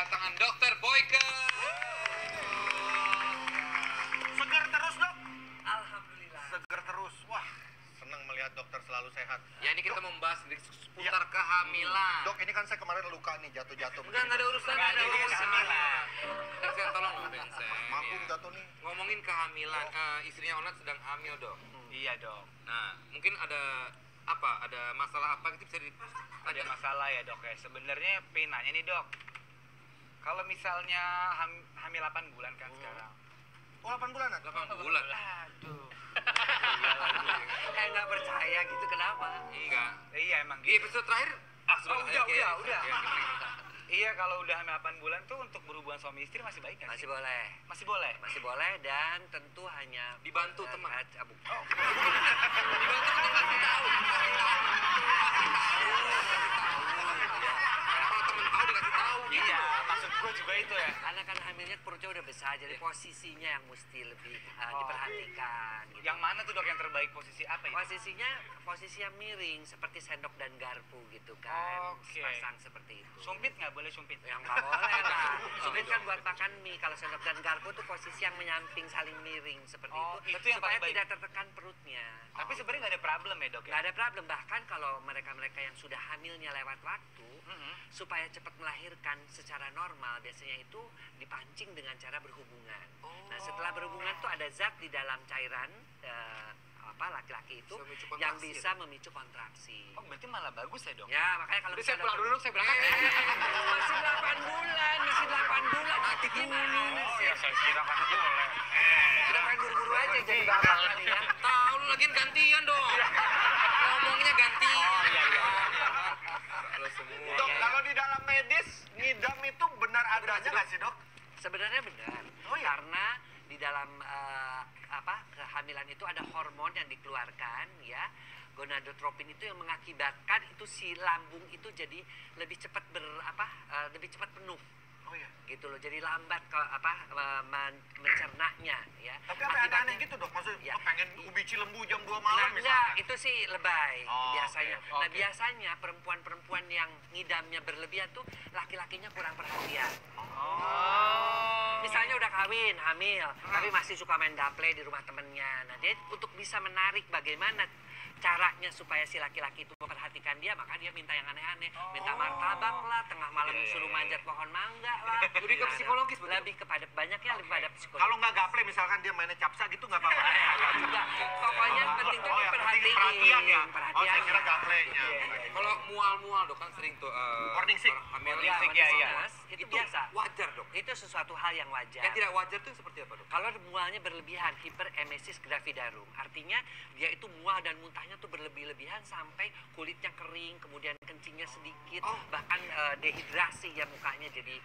kedatangan Dokter Boyke. Segar terus, Dok. Alhamdulillah. Segar terus. Wah, senang melihat dokter selalu sehat. Ya, ini kita membahas seputar kehamilan. Dok, ini kan saya kemarin luka nih, jatuh-jatuh. Enggak ada urusan, Nggak ada urusan. kehamilan. Saya tolong dong, Bensen. Mampu ya. jatuh nih. Ngomongin kehamilan, istrinya Onat sedang hamil, Dok. Iya dok. Nah, mungkin ada apa? Ada masalah apa gitu bisa Ada masalah ya dok ya. Sebenarnya pengen nanya nih dok. Kalau misalnya hamil 8 bulan kan sekarang. Oh, 8 bulanan? 8 bulan. Aduh. Kayak nggak percaya gitu, kenapa? Enggak. Iya emang Di gitu. episode terakhir udah. Ya, gimana? Iya kalau udah hamil 8 bulan tuh untuk berhubungan suami istri masih baik kan? Masih boleh. Masih boleh. Masih boleh dan tentu hanya Dibantu teman. Dibantu Kasih tahu. Kalau temen tahu dikasih tahu. Iya, maksud gue juga itu ya. Karena kan hamilnya perutnya udah besar, jadi posisinya yang mesti lebih diperhatikan. Gitu. Yang mana tuh dok yang terbaik posisi apa itu? Posisi yang miring seperti sendok dan garpu gitu kan. Oke. Pasang seperti itu. Sumpit nggak boleh sumpit? Yang nggak boleh lah. Sumpit kan buat makan mie. Kalau sendok dan garpu tuh posisi yang menyamping saling miring seperti itu yang supaya paling baik. tidak tertekan perutnya. Tapi sebenarnya nggak ada problem ya dok ya? Nggak ada problem, bahkan kalau mereka-mereka yang sudah hamilnya lewat waktu, supaya cepat melahirkan secara normal, biasanya itu dipancing dengan cara berhubungan. Nah, setelah berhubungan tuh ada zat di dalam cairan laki-laki itu yang bisa memicu kontraksi. Oh berarti malah bagus ya dok? Ya, makanya kalau Udah saya pulang dulu, saya berangkat. masih 8 bulan, mati gimana sih? Ya saya kira kan boleh. Kita main buru-buru aja jadi bapak kali ya. Tahu lu lagi gantian dong. Ngomongnya gantian. Iya. Kalau semua. Dok, kalau di dalam medis, ngidam itu benar adanya nggak sih, Dok? Sebenarnya benar. Oh, iya? Karena di dalam kehamilan itu ada hormon yang dikeluarkan ya. Gonadotropin itu yang mengakibatkan itu si lambung itu jadi lebih cepat lebih cepat penuh. Oh iya. Gitu loh. Jadi lambat mencernanya ya. Tapi apa aneh-aneh gitu, Dok? Maksudnya Ya. pengen ubi cilembu jam 2 malam Nah, misalnya. itu sih lebay biasanya. oke. Nah, biasanya perempuan-perempuan yang ngidamnya berlebihan tuh laki-lakinya kurang perhatian. Misalnya udah kawin, hamil, tapi masih suka main gaple di rumah temennya. Nah, dia untuk bisa menarik bagaimana caranya supaya si laki-laki itu memperhatikan dia, maka dia minta yang aneh-aneh. Minta martabak lah, tengah malam suruh manjat pohon mangga lah. Lebih ke psikologis betul? Lebih kepada banyaknya lebih pada psikologis. Kalau nggak gaple, misalkan dia mainnya capsa gitu nggak apa-apa. juga. Pokoknya penting tuh yang penting diperhatiin. perhatian ya. Oh, saya Perhatian. kira gaplenya. Kalau mual-mual dok kan sering tuh Morning sick. hamil Ya, sick, iya. itu Itu biasa. wajar dok. Itu sesuatu hal yang wajar. Yang tidak wajar tuh seperti apa dok? Kalau mualnya berlebihan, hiperemesis gravidarum, artinya dia itu mual dan muntahnya tuh berlebih-lebihan sampai kulitnya kering, kemudian kencingnya sedikit, bahkan dehidrasi ya mukanya jadi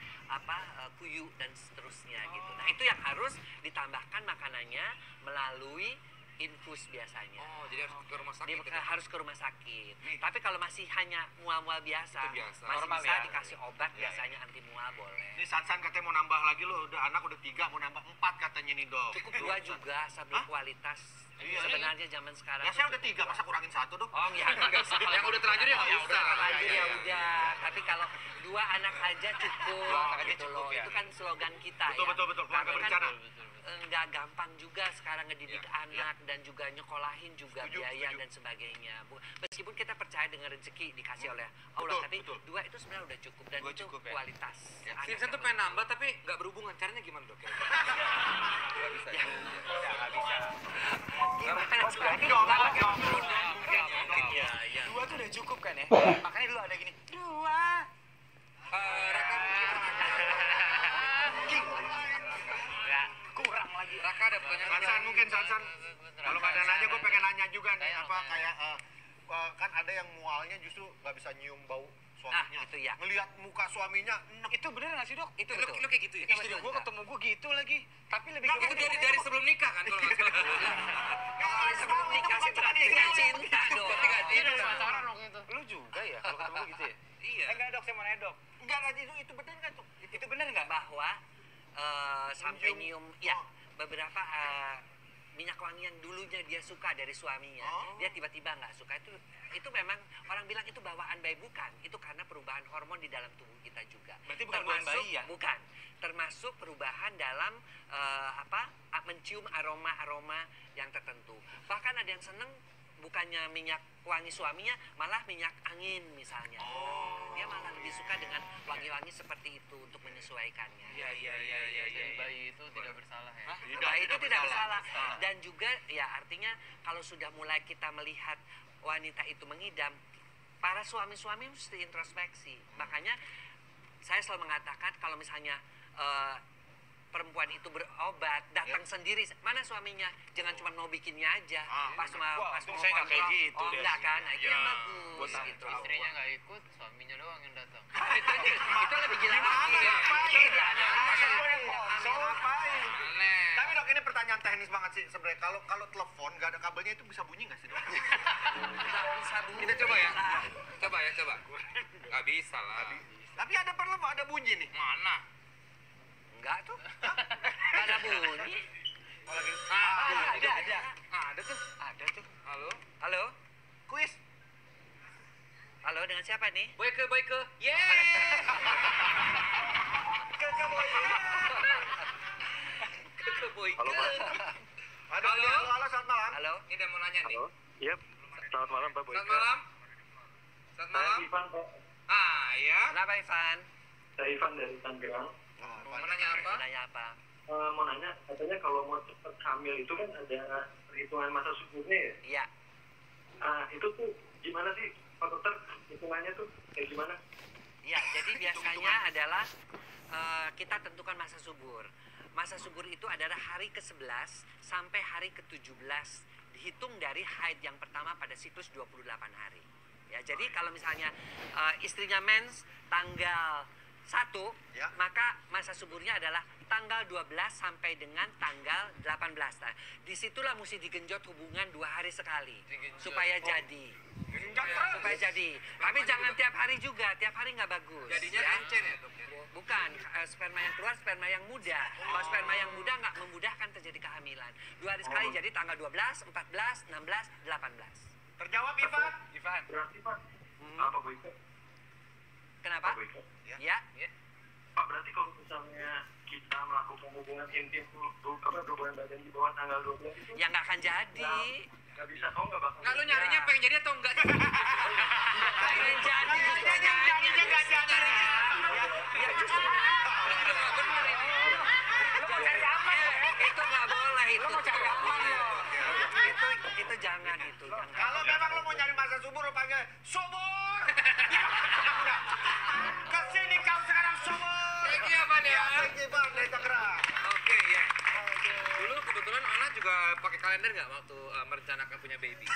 kuyu dan seterusnya gitu. Nah itu yang harus ditambahkan makanannya melalui infus biasanya. Oh, jadi harus ke rumah sakit. Dia harus ke rumah sakit. Tapi kalau masih hanya mual-mual biasa, Itu biasa. masih Normal bisa ya. dikasih obat biasanya anti mual boleh. Ini Sansan katanya mau nambah lagi loh. Udah anak udah 3, mau nambah 4 katanya nih, Dok. Cukup 2 juga asal berkualitas. Iya, Sebenarnya zaman sekarang. Ya saya udah 3, masa kurangin 1, Dok? Oh iya, Enggak usah. Yang udah terlanjur ya nggak usah. terlanjur Iya, ya iya. udah. Tapi kalau 2 anak aja cukup. Dua anak aja gitu cukup, loh. ya. Itu kan slogan kita Betul, ya. betul, keluarga Karena berencana. nggak gampang juga sekarang ngedidik Iya, anak dan juga nyekolahin juga Setuju, biaya setuju. dan sebagainya. Meskipun kita percaya dengan rezeki dikasih oleh Allah, Betul, tapi betul. 2 itu sebenarnya udah cukup dan Dua itu cukup, ya. kualitas. anak Simpson tuh yang pengen lebih. nambah tapi nggak berhubungan. Caranya gimana dok? Nggak bisa. Ya. Nggak bisa. Gimana Oh, berarti Dok? nggak Dok? mungkin. Iya, iya. 2 tuh udah cukup kan ya? Makanya dulu ada gini. 2. Raka Kurang lagi. Raka ada pertanyaan. Sansan mungkin, Sansan. Kalau nggak ada nanya, gue pengen nanya juga nih. Kayak kan ada yang mualnya justru nggak bisa nyium bau suaminya. itu ya. Ngelihat muka suaminya, enek. Itu bener nggak sih dok? Itu Lu betul. kayak gitu ya? Itu Istri betul, gue Kak. ketemu gue gitu lagi. Tapi lebih Itu dari sebelum nikah kan kalau nggak salah. Kalau sebelum nikah sih berarti nggak cinta dong. Berarti nggak cinta. pacaran waktu itu. Lu juga ya kalau ketemu gue gitu ya? Iya. Enggak dok, saya mau nanya dok. Enggak, itu bener nggak tuh? Itu bener nggak? Bahwa sampai Menyium. nyium ya beberapa minyak wangi yang dulunya dia suka dari suaminya, dia tiba-tiba nggak suka. Itu memang orang bilang itu bawaan bayi, bukan, itu karena perubahan hormon di dalam tubuh kita juga. Berarti bukan buahan bayi ya? Bukan. Termasuk perubahan dalam mencium aroma-aroma yang tertentu. Bahkan ada yang seneng bukannya minyak wangi suaminya, malah minyak angin misalnya. Dia malah lebih suka dengan wangi-wangi seperti itu untuk menyesuaikannya. Iya. Jadi bayi itu tidak bersalah ya. Bayi itu tidak bersalah. Dan juga ya artinya kalau sudah mulai kita melihat wanita itu mengidam, para suami-suami mesti introspeksi. Makanya saya selalu mengatakan kalau misalnya perempuan itu berobat, datang sendiri, mana suaminya? Jangan cuma mau bikinnya aja. Pas mau saya nggak kayak gitu oh deh. enggak kan? Nah, itu yang bagus gitu. Istrinya nggak ikut, suaminya doang yang datang. Itu lebih gila lagi. Aneh. Tapi dok, ini pertanyaan teknis banget sih sebenarnya. Kalau telepon nggak ada kabelnya itu bisa bunyi nggak sih dok? Nggak bisa bunyi. Kita coba ya. Coba. Nggak bisa lah. Tapi ada telepon, ada bunyi nih. Mana? Enggak tuh. Nggak ada bunyi. Ada tuh. Halo? Halo? Kuis. Halo, dengan siapa nih? Boyke. Yeay! Ke Boyke. Halo, selamat malam. Halo? Ini dia mau nanya nih. Halo, iya. Selamat malam Pak Boyke. Selamat malam. Saya Ivan Pak. Ya. Kenapa Ivan? Saya Ivan dari Tangerang. Mau nanya apa? Mau nanya apa? Mau nanya, katanya kalau mau cepat hamil itu kan ada perhitungan masa suburnya ya? Iya. Itu tuh gimana sih Pak Dokter? Hitungannya tuh kayak gimana? Iya, jadi biasanya adalah kita tentukan masa subur. Masa subur itu adalah hari ke-11 sampai hari ke-17 dihitung dari haid yang pertama pada siklus 28 hari. Ya, jadi kalau misalnya istrinya mens tanggal 1, Ya. maka masa suburnya adalah tanggal 12 sampai dengan tanggal 18. Nah, disitulah mesti digenjot hubungan 2 hari sekali supaya jadi. Supaya jadi. Tapi jangan tiap hari juga, tiap hari nggak bagus. Jadinya ya. kencen ya dok? Bukan, sperma yang keluar sperma yang muda. Kalau sperma yang muda nggak memudahkan terjadi kehamilan. 2 hari sekali, jadi tanggal 12, 14, 16, 18. Terjawab Ivan. Berarti Pak, apa Boyke? Kenapa? Pak Boyke. Ya. Pak, berarti kalau misalnya kita melakukan hubungan intim hubungan badan di bawah tanggal 12 itu Ya nggak akan jadi. nggak bisa, nggak bakal. Nggak, lu nyarinya pengen jadi atau enggak? Pengen jadi, Jadinya nggak jadi. Ya justru. Bener ini. Itu nggak boleh itu. Itu jangan itu. Jangan. Kalau memang lo mau nyari masa subur, lo panggil subur. Kesini kau sekarang subur. Thank you, Pak ya. Thank you, Bang, dari Tangerang. Oke, ya. Dulu kebetulan Ona juga pakai kalender nggak waktu merencanakan punya baby?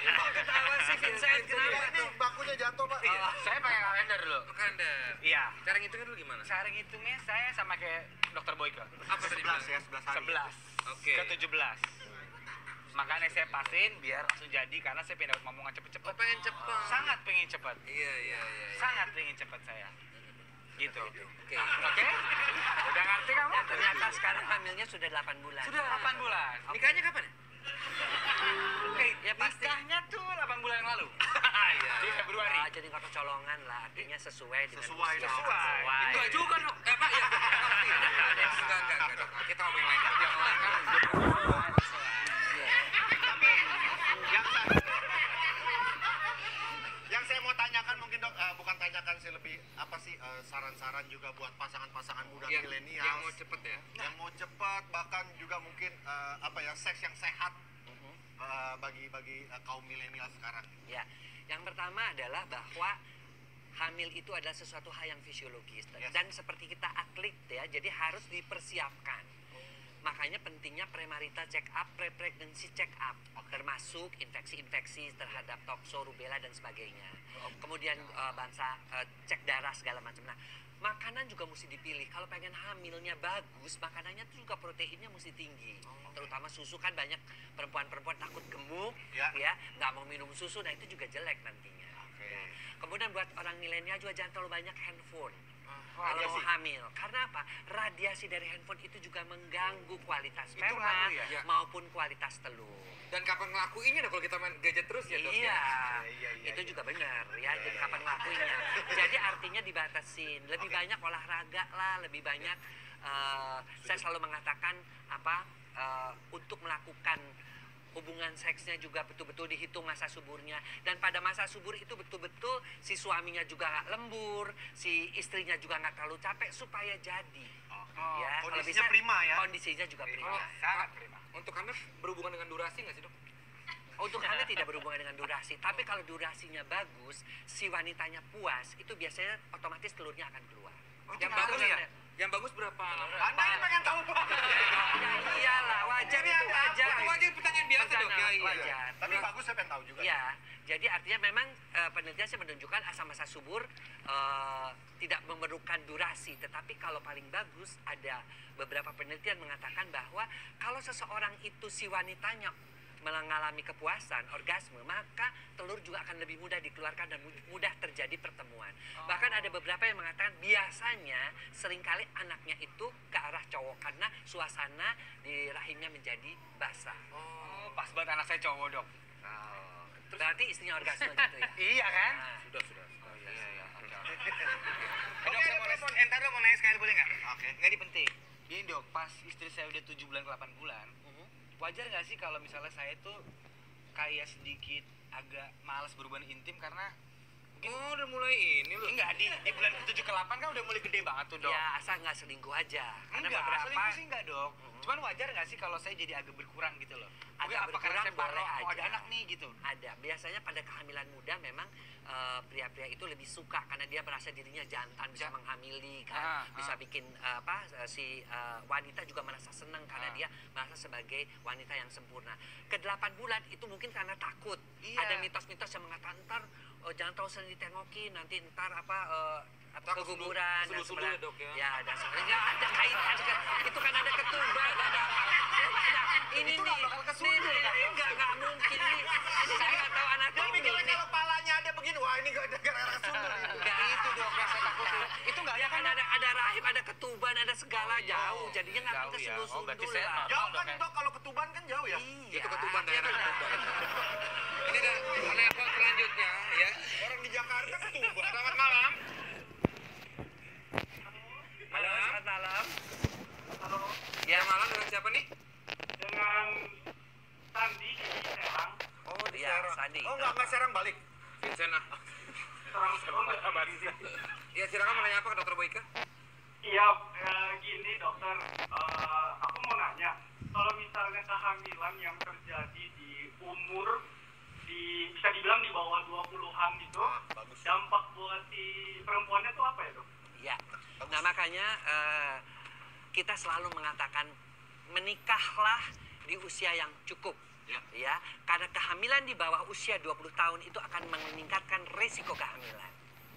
Kok ketawa sih Vincent? Kenapa Ini tuh? bakunya jatuh, Pak. Saya pakai kalender dulu. Kalender. Iya. Cara ngitungnya dulu gimana? Cara ngitungnya saya sama kayak Dokter Boyke. Apa tadi? 11 ya, 11 hari. 11 Oke. ke 17. Makanya saya pastiin biar langsung jadi karena saya pengen dapat ngomongan cepet-cepet. Oh, pengen cepet. Sangat pengen cepet. Iya. Sangat pengen cepet saya. Gitu. Oke. Oke? Udah ngerti kamu? Dan ternyata sekarang hamilnya sudah 8 bulan. Sudah 8 bulan. Nikahnya kapan ya? Ya pasti. Nikahnya tuh 8 bulan yang lalu. Iya. Di Februari. Jadi nggak kecolongan lah, artinya sesuai dengan Sesuai usia. dong. Sesuai. Itu juga dok. Pak ya. Enggak dok. Kita ngomongin lain. Tapi yang saya mau tanyakan mungkin dok, bukan tanyakan sih, lebih apa sih saran-saran juga buat pasangan-pasangan muda milenial Yang mau cepet ya. yang mau cepat, bahkan juga mungkin seks yang sehat bagi kaum milenial sekarang. Ya, yang pertama adalah bahwa hamil itu adalah sesuatu hal yang fisiologis dan seperti kita atlet ya, jadi harus dipersiapkan. Makanya pentingnya premarital check up, pre-pregnancy check up, termasuk infeksi-infeksi terhadap tokso, rubella dan sebagainya. Kemudian cek darah segala macam. Nah, makanan juga mesti dipilih. Kalau pengen hamilnya bagus, makanannya tuh juga proteinnya mesti tinggi. Terutama susu, kan banyak perempuan-perempuan takut gemuk, ya nggak mau minum susu. Nah itu juga jelek nantinya. Ya. Kemudian buat orang milenial juga jangan terlalu banyak handphone. kalau mau hamil. Karena apa? Radiasi dari handphone itu juga mengganggu kualitas sperma ngaruh ya? maupun kualitas telur. Dan kapan ngelakuinnya kalau kita main gadget terus ya dok? Iya, Iya, itu juga benar ya. Jadi kapan ngelakuinnya? Jadi artinya dibatasin. Lebih banyak olahraga lah, lebih banyak. Saya selalu mengatakan untuk melakukan hubungan seksnya juga betul-betul dihitung masa suburnya, dan pada masa subur itu betul-betul si suaminya juga nggak lembur, si istrinya juga nggak terlalu capek supaya jadi. Ya, kalau Kondisinya bisa, prima ya? kondisinya juga prima. Sangat prima. Untuk Anda berhubungan dengan durasi nggak sih dok? Untuk Anda tidak berhubungan dengan durasi, tapi kalau durasinya bagus, si wanitanya puas, itu biasanya otomatis telurnya akan keluar. Yang bagus ya? Yang bagus berapa? Anda ini pengen tahu Pak. Ya iyalah, wajar itu wajar. Itu aja pertanyaan biasa dok. Ya, iya. Wajar. Tapi bagus saya pengen tahu juga. Ya, jadi artinya memang penelitian saya menunjukkan asam masa subur tidak memerlukan durasi, tetapi kalau paling bagus ada beberapa penelitian mengatakan bahwa kalau seseorang itu si wanitanya mengalami kepuasan, orgasme, maka telur juga akan lebih mudah dikeluarkan dan mudah terjadi pertemuan. Bahkan ada beberapa yang mengatakan biasanya seringkali anaknya itu ke arah cowok karena suasana di rahimnya menjadi basah. Oh, pas banget anak saya cowok dok. Berarti istrinya orgasme gitu ya? Iya kan? Nah, Sudah. Oh iya. Dok, saya mau nanya, entar dok mau nanya sekali boleh nggak? Oke. Nggak ini penting. Gini dok, pas istri saya udah 7 bulan ke 8 bulan, wajar nggak sih kalau misalnya saya tuh kayak sedikit agak malas berhubungan intim karena Oh udah mulai ini loh. enggak di bulan 7 ke 8 kan udah mulai gede banget tuh dok. ya asal nggak selingkuh aja. Karena Enggak, beberapa selingkuh sih enggak dok. Cuman wajar nggak sih kalau saya jadi agak berkurang gitu loh? Mungkin Agak apa karena saya berkurang baru boleh mau ada aja. anak nih gitu? Ada. Biasanya pada kehamilan muda memang pria-pria itu lebih suka karena dia merasa dirinya jantan, bisa menghamili kan, bisa bikin si wanita juga merasa senang karena dia merasa sebagai wanita yang sempurna. Ke 8 bulan itu mungkin karena takut. Iya. Ada mitos-mitos yang mengatakan ntar jangan terlalu sering ditengokin, nanti ntar Takut keguguran dan sundul-sundul ya, Dok, ya? Ya ada sebenarnya ada kaitan itu kan ada ketuban, ada ini Itu nih. nggak bakal kesundul, kan? Enggak mungkin nih. Saya nggak tahu anak Tapi ini kira nih. kalau palanya ada begini, wah ini gara-gara sundul. Enggak itu dok yang saya takutin. Itu enggak ya kan ada rahim, ada ketuban, ada segala jauh. Jadinya nggak Jauh kita ya. Oh, berarti sundul-sundul saya lah. nggak Jauh Dok, kan ya? dok, kalau ketuban kan jauh ya? Iya. Itu ketuban daerah Iya, ketuban. Ini dah level selanjutnya ya. Orang di Jakarta ketuban. Selamat malam. Halo, selamat malam. Halo, Ya malam dengan siapa nih? dengan Sandi di Serang. Oh di Iya, Serang. Sandi. Oh nggak Serang balik. Vincent ah. Serang Serang. Ya silakan mau nanya apa ke dokter Boyka? Iya, gini dokter, aku mau nanya, kalau misalnya kehamilan yang terjadi di umur bisa dibilang di bawah 20-an gitu, Bagus. dampak buat si perempuannya tuh apa ya dok? Ya. Nah makanya kita selalu mengatakan menikahlah di usia yang cukup. Ya, karena kehamilan di bawah usia 20 tahun itu akan meningkatkan resiko kehamilan.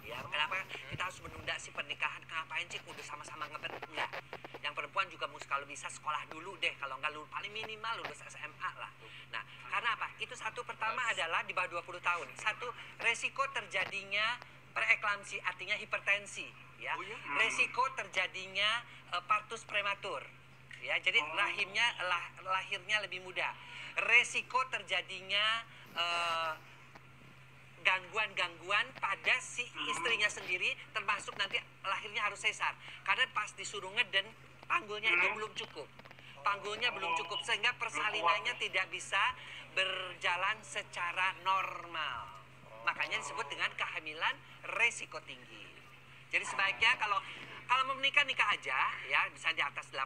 Ya, kenapa kita harus menunda si pernikahan? Ngapain sih udah sama-sama ngebet? Enggak. Yang perempuan juga mesti kalau bisa sekolah dulu deh. Kalau enggak paling minimal lulus SMA lah. Nah, karena apa? Itu satu pertama adalah di bawah 20 tahun. Satu, resiko terjadinya preeklamsi artinya hipertensi, ya. Resiko terjadinya partus prematur. Ya, jadi lahirnya lebih mudah. Resiko terjadinya gangguan-gangguan pada si istrinya sendiri, termasuk nanti lahirnya harus sesar. Karena pas disuruh ngeden, panggulnya itu belum cukup. Panggulnya belum cukup, sehingga persalinannya tidak bisa berjalan secara normal. Makanya disebut dengan kehamilan resiko tinggi. Jadi sebaiknya kalau mau menikah, nikah aja, ya, bisa di atas 18,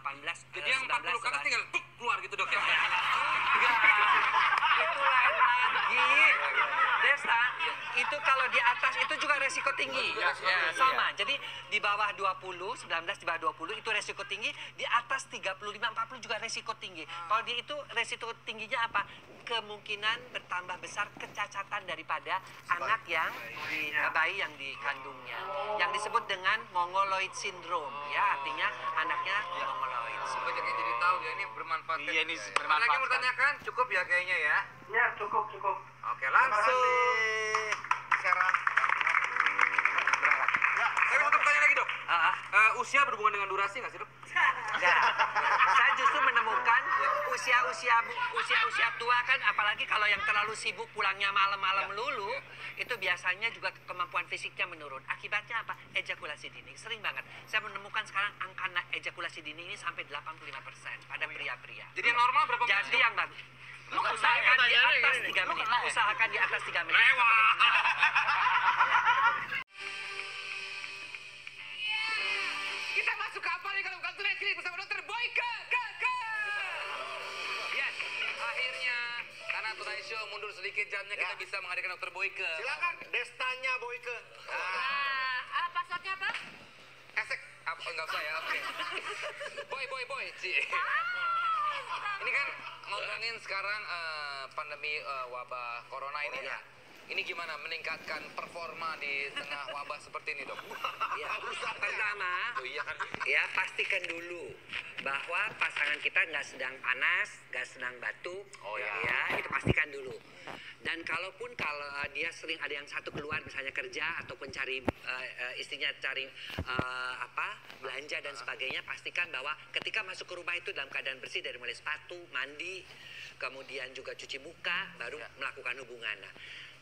Jadi yang 40 ke atas tinggal tuk, keluar gitu dok ya? itu lain lagi. Desta, itu kalau di atas itu juga resiko tinggi. Ya, sama. Jadi di bawah 20, 19 di bawah 20 itu resiko tinggi, di atas 35, 40 juga resiko tinggi. Kalau di itu resiko tingginya apa? Kemungkinan bertambah besar kecacatan daripada anak yang bayi yang dikandungnya. Yang disebut dengan mongoloid syndrome, ya, artinya anaknya mongoloid. Banyak yang jadi tahu ya, ini bermanfaat. Iya, ini Ada bermanfaat lagi yang mau sekali. tanyakan? Cukup ya kayaknya ya. Ya cukup. Oke langsung. Serang. Saya mau tanya lagi dok. Usia berhubungan dengan durasi nggak sih, Dok? Enggak. Saya justru menemukan usia tua kan, apalagi kalau yang terlalu sibuk pulangnya malam-malam melulu, itu biasanya juga kemampuan fisiknya menurun. Akibatnya apa? Ejakulasi dini. Sering banget. Saya menemukan sekarang angka ejakulasi dini ini sampai 85% pada pria-pria. Jadi yang normal berapa menit? Jadi yang bagus. Usahakan di atas 3 menit. Usahakan di atas 3 menit. Kita masuk ke apa nih kalau bukan Tonight Clinic bersama Dokter Boyke. Yes, akhirnya karena Tonight Show mundur sedikit jamnya kita bisa menghadirkan Dokter Boyke. Silakan Destanya Boyke. Passwordnya apa? Esek, enggak usah ya, oke. Boy, Ci. Ini kan ngomongin sekarang pandemi wabah corona ini ya. Ini gimana meningkatkan performa di tengah wabah seperti ini, Dok? Ya, pertama, Oh iya kan? ya pastikan dulu bahwa pasangan kita nggak sedang panas, nggak sedang batuk. Oh, ya. Ya, itu pastikan dulu. Dan kalau dia sering ada yang satu keluar misalnya kerja ataupun cari istrinya cari belanja dan sebagainya, pastikan bahwa ketika masuk ke rumah itu dalam keadaan bersih dari mulai sepatu, mandi, kemudian juga cuci muka, baru melakukan hubungan. Nah,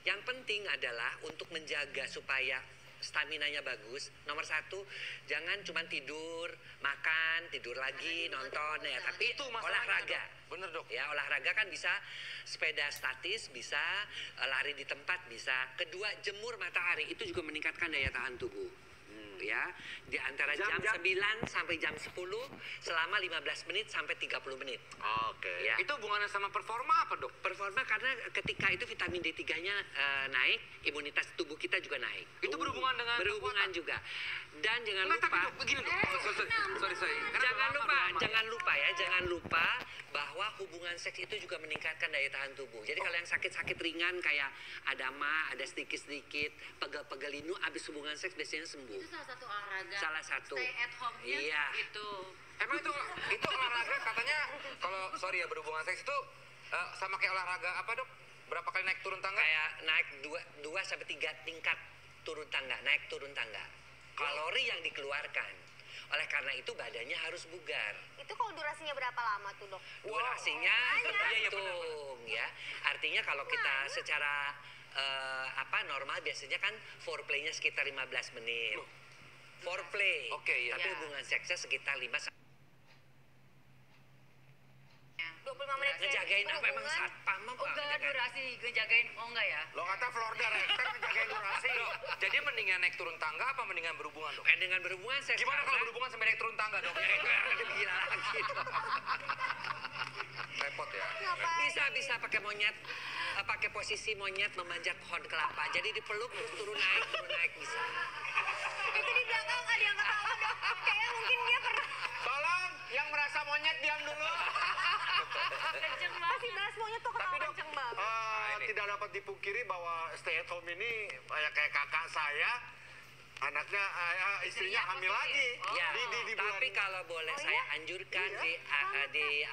yang penting adalah untuk menjaga supaya staminanya bagus. Nomor 1, jangan cuma tidur, makan, tidur lagi, nonton ya. Tapi Itu masalahnya, olahraga. Dok. Bener, Dok. Ya, olahraga kan bisa sepeda statis, bisa lari di tempat, bisa. Kedua, jemur matahari itu juga meningkatkan daya tahan tubuh. Ya, di antara jam 9 sampai jam 10 selama 15 menit sampai 30 menit. Oke. Ya. Itu hubungannya sama performa apa, Dok? Performa karena ketika itu vitamin D3-nya naik, imunitas tubuh kita juga naik. Itu berhubungan dengan berhubungan kekuatan? juga. Dan jangan Nggak, tapi lupa, Dok, begini, Dok. Sorry. Karena jangan lupa bahwa hubungan seks itu juga meningkatkan daya tahan tubuh. Jadi kalau yang sakit-sakit ringan kayak ada mah, ada sedikit-sedikit pegel-pegel linu, abis hubungan seks biasanya sembuh. Itu salah satu olahraga. Salah satu. Stay at home-nya Iya. itu. Emang itu olahraga katanya kalau berhubungan seks itu sama kayak olahraga apa, Dok? Berapa kali naik turun tangga? Kayak naik 2 sampai 3 tingkat turun tangga, naik turun tangga. Kalori yang dikeluarkan. Oleh karena itu badannya harus bugar. Itu kalau durasinya berapa lama tuh, Dok? Durasinya tergantung ya. Artinya kalau kita secara normal biasanya kan foreplay-nya sekitar 15 menit. Foreplay. Oke, iya. Tapi hubungan seksnya sekitar 25 menit ngejagain apa emang berhubungan. satpam apa? Oh, enggak Ngejagain. durasi ngejagain. Oh, enggak ya? Lo kata Florida Rector ngejagain durasi. Jadi mendingan naik turun tangga apa mendingan berhubungan, Dok? Dengan berhubungan seks. Gimana kalau karena- berhubungan sampai naik turun tangga, Dok? Lebih gila lagi. Repot ya. Bisa pakai monyet, pakai posisi monyet memanjat pohon kelapa. Jadi dipeluk terus turun naik bisa. Itu di belakang ada yang ketawa, Dok. Kayaknya mungkin dia pernah. Tolong yang merasa monyet diam dulu. Kenceng Masih bahas monyet tuh ketawa kenceng banget. Tidak dapat dipungkiri bahwa stay at home ini kayak kakak saya, anaknya istrinya hamil lagi. Ya, Di bulan. tapi kalau boleh saya anjurkan di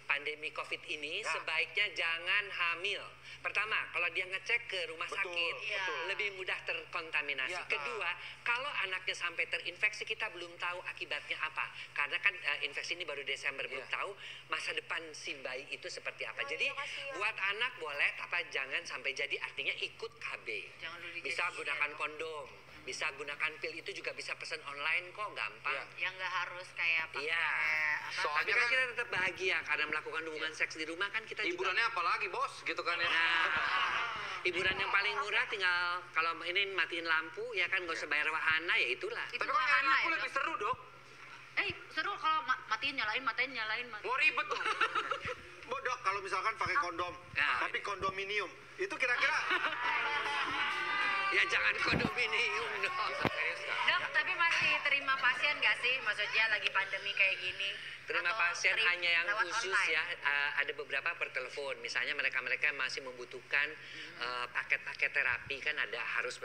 pandemi COVID ini sebaiknya jangan hamil. Pertama, kalau dia ngecek ke rumah Betul, sakit, betul. lebih mudah terkontaminasi. Ya. Kedua, kalau anaknya sampai terinfeksi, kita belum tahu akibatnya apa. Karena kan infeksi ini baru Desember, belum tahu masa depan si bayi itu seperti apa. Jadi, buat anak boleh, tapi jangan sampai jadi artinya ikut KB. Jangan dulu dijadiin Bisa gunakan kondom, bisa gunakan pil, itu juga bisa pesan online kok, gampang. Yang enggak harus kayak pakai Iya. apa? Tapi kan kita tetap bahagia karena melakukan hubungan seks di rumah kan kita Hiburannya apa lagi, Bos? Gitu kan ya. hiburan yang paling murah tinggal kalau ini matiin lampu ya kan nggak usah bayar wahana ya itulah. Itu Tapi kalau nyalain wahana aku ya, lebih Dok? seru, Dok. Seru kalau matiin nyalain. Mau ribet tuh. Dok, kalau misalkan pakai kondom, Nah. tapi kondominium, itu kira-kira Ya jangan kondominium dong. Dok, tapi masih terima pasien nggak sih? Maksudnya lagi pandemi kayak gini. Terima Atau pasien sering hanya yang lewat khusus online? ya. Ada beberapa per telepon. Misalnya mereka-mereka yang masih membutuhkan paket-paket terapi kan ada harus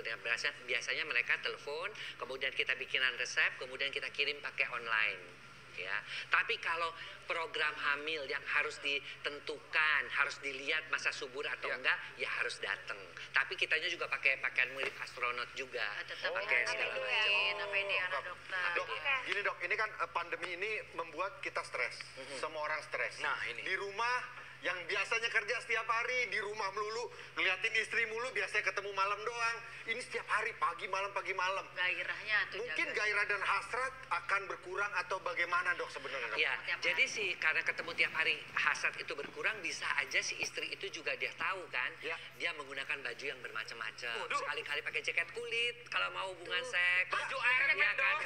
biasanya mereka telepon, kemudian kita bikinan resep, kemudian kita kirim pakai online. Ya, tapi kalau program hamil yang harus ditentukan, harus dilihat masa subur atau enggak, ya harus datang. Tapi kitanya juga pakai pakaian mirip astronot juga, Tetap pakai harus segala dilakuin macam. apa APD anak dokter. Dok, gini dok, ini kan pandemi ini membuat kita stres. Semua orang stres. Nah, ini. Di rumah yang biasanya kerja setiap hari, di rumah melulu, ngeliatin istri mulu, biasanya ketemu malam doang. Ini setiap hari, pagi malam. Gairahnya tuh Mungkin jaga. gairah dan hasrat akan berkurang atau bagaimana dok sebenarnya? Dok? Ya, Tiap jadi hari. sih karena ketemu tiap hari hasrat itu berkurang, bisa aja si istri itu juga dia tahu kan, Ya. dia menggunakan baju yang bermacam-macam. Waduh. Sekali-kali pakai jaket kulit kalau mau hubungan seks. Baju air ya kan. dong.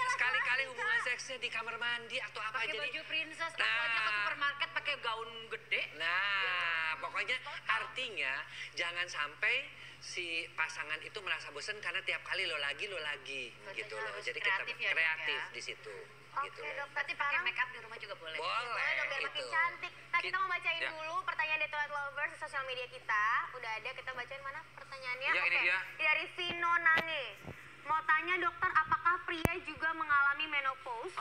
Sekali-kali hubungan seksnya di kamar mandi atau apa. Pakai Jadi baju princess, aku Nah. aja ke supermarket pakai gaun gede. Nah, pokoknya artinya jangan sampai si pasangan itu merasa bosan karena tiap kali lo lagi Berarti gitu loh. harus Jadi kita kreatif ya, Dok, kreatif ya? di situ Oke gitu loh. dok, Berarti pakai make up di rumah juga boleh. Boleh dong biar makin itu. cantik. Nah kita mau bacain Ya. dulu pertanyaan dari Toilet Lovers di sosial media kita. Udah ada, kita bacain mana pertanyaannya? Ya, ini Oke. dia. Dari Vino Nange. Mau tanya dokter, apakah pria juga mengalami menopause?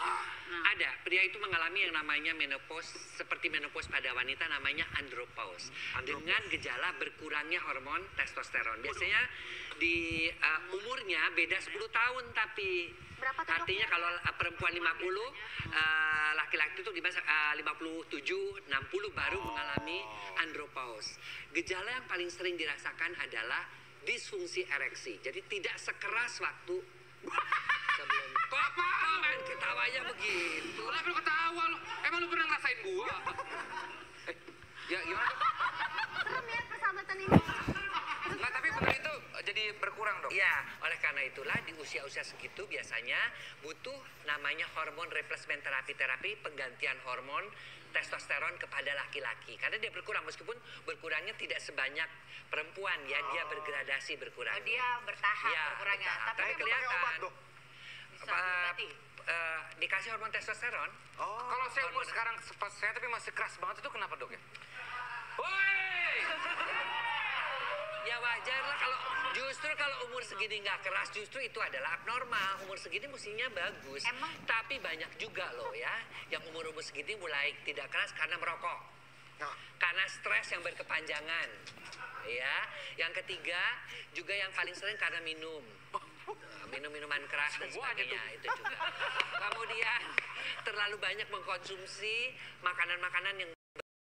Ada, pria itu mengalami yang namanya menopause, seperti menopause pada wanita namanya andropause. Dengan gejala berkurangnya hormon testosteron. Biasanya di umurnya beda 10 tahun tapi Berapa tuh, Dok? artinya kalau perempuan 50, laki-laki itu 57, 60 baru mengalami andropause. Gejala yang paling sering dirasakan adalah disfungsi ereksi. Jadi tidak sekeras waktu sebelum Apaan ketawanya begitu? Kenapa lu ketawa lu? Emang lu pernah ngerasain gua? Ya gimana dok? Serem ya persahabatan ini. Nggak, tapi bener itu jadi berkurang dok. Ya, oleh karena itulah di usia-usia segitu biasanya butuh namanya hormon replacement terapi penggantian hormon testosteron kepada laki-laki. Karena dia berkurang, meskipun berkurangnya tidak sebanyak perempuan ya, dia bergradasi berkurang. Oh, dia bertahap Iya, berkurangnya. bertahap. Tapi Tapi Itu pakai obat kelihatan. dok? bisa diobati. Dikasih hormon testosteron. Oh. Kalau saya umur sekarang pas saya tapi masih keras banget itu kenapa dok ya? Woi! Ya wajar lah kalau umur segini nggak keras, justru itu adalah abnormal. Umur segini mestinya bagus. Emang? Tapi banyak juga loh ya yang umur segini mulai tidak keras karena merokok. Nah, Karena stres yang berkepanjangan. Ya, yang ketiga juga yang paling sering karena minum. Minum-minuman keras dan Semua aja sebagainya itu juga. Kemudian terlalu banyak mengkonsumsi makanan-makanan yang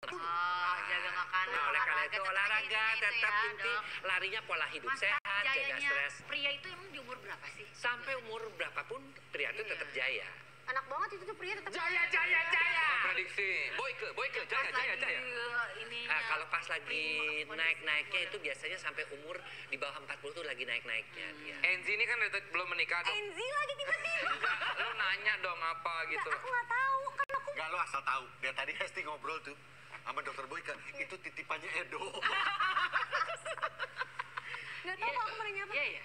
Jaga makanan. Nah, oleh karena itu olahraga intinya itu tetap ya, inti, Dok. larinya pola hidup Masa sehat, jaga jayanya stres. pria itu emang di umur berapa sih? Sampai umur berapapun pria itu Iya. tetap jaya. Anak banget itu tuh pria tetap. Jaya! Prediksi. Boyke, Pas jaya. lagi ininya. Nah, kalau pas lagi kondisi naik-naiknya umur. itu biasanya sampai umur di bawah 40 tuh lagi naik-naiknya dia. Enzi ini kan belum menikah dok. Enzi lagi tiba-tiba. Enggak, lu nanya dong apa gitu. Aku nggak tahu kan aku. nggak lo asal tahu. Dia tadi Hesti ngobrol tuh sama dokter Boyka. Itu titipannya Edo. Nggak tahu kok aku mau nanya apa. Iya.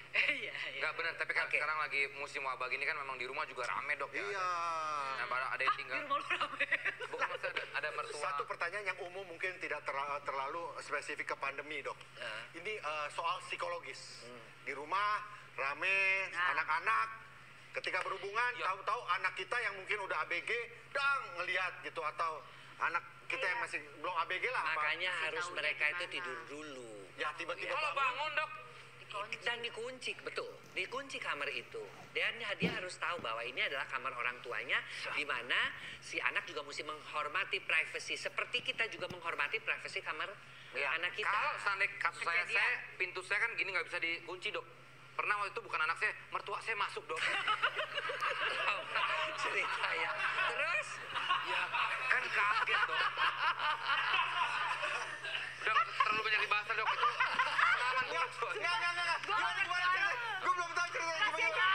Enggak benar, tapi kan Oke. sekarang lagi musim wabah gini kan memang di rumah juga rame dok ya. Iya. Nah, ada yang tinggal. Bukan maksudnya ada mertua. Satu pertanyaan yang umum mungkin tidak terlalu spesifik ke pandemi dok. Ini soal psikologis. Di rumah rame, anak-anak. Ketika berhubungan, Ya. tahu-tahu anak kita yang mungkin udah ABG, ngelihat gitu atau anak kita yang masih belum ABG lah. apa. Makanya harus tahunya mereka itu gimana. tidur dulu. Ya tiba-tiba Kalau bangun dok, Dan dikunci, betul. Dikunci kamar itu. Dan dia harus tahu bahwa ini adalah kamar orang tuanya, di mana si anak juga mesti menghormati privasi. Seperti kita juga menghormati privasi kamar anak kita. kalau seandainya kasus saya, Kejadian. pintu saya kan gini nggak bisa dikunci dok. Pernah waktu itu bukan anak saya, mertua saya masuk dok. Cerita ya. Terus? Ya kan kaget dok. Udah terlalu banyak dibahas dok itu. Pengalaman buruk dok. Enggak. Gue belum tahu ceritanya gimana.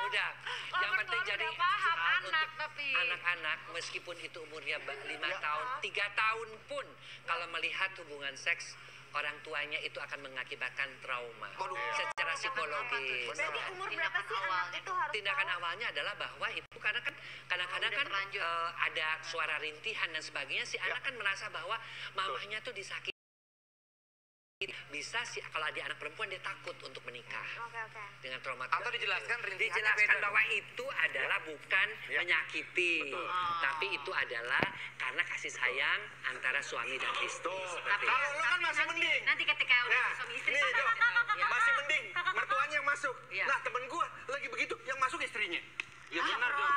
Udah. Yang Orang penting tua jadi udah paham, untuk anak tapi. anak-anak meskipun itu umurnya 5 tahun, 3 tahun pun kalau melihat hubungan seks orang tuanya itu akan mengakibatkan trauma secara psikologis. Berarti umur berapa sih anak itu harus Tindakan tahu? awalnya adalah bahwa itu karena kan kadang-kadang Udah kan terlanjur. ada suara rintihan dan sebagainya, si anak kan merasa bahwa mamanya tuh disakiti bisa sih kalau ada anak perempuan dia takut untuk menikah Oke. dengan trauma. Atau dijelaskan rinci dijelaskan bahwa itu adalah bukan menyakiti, tapi itu adalah karena kasih sayang antara suami dan istri. Tapi Kalau lo kan masih mending. nanti ketika udah Nah, suami istri nih Dok, Ya. masih mending. Mertuanya yang masuk. Iya. Nah, temen gua lagi begitu, yang masuk istrinya. Ya benar dong.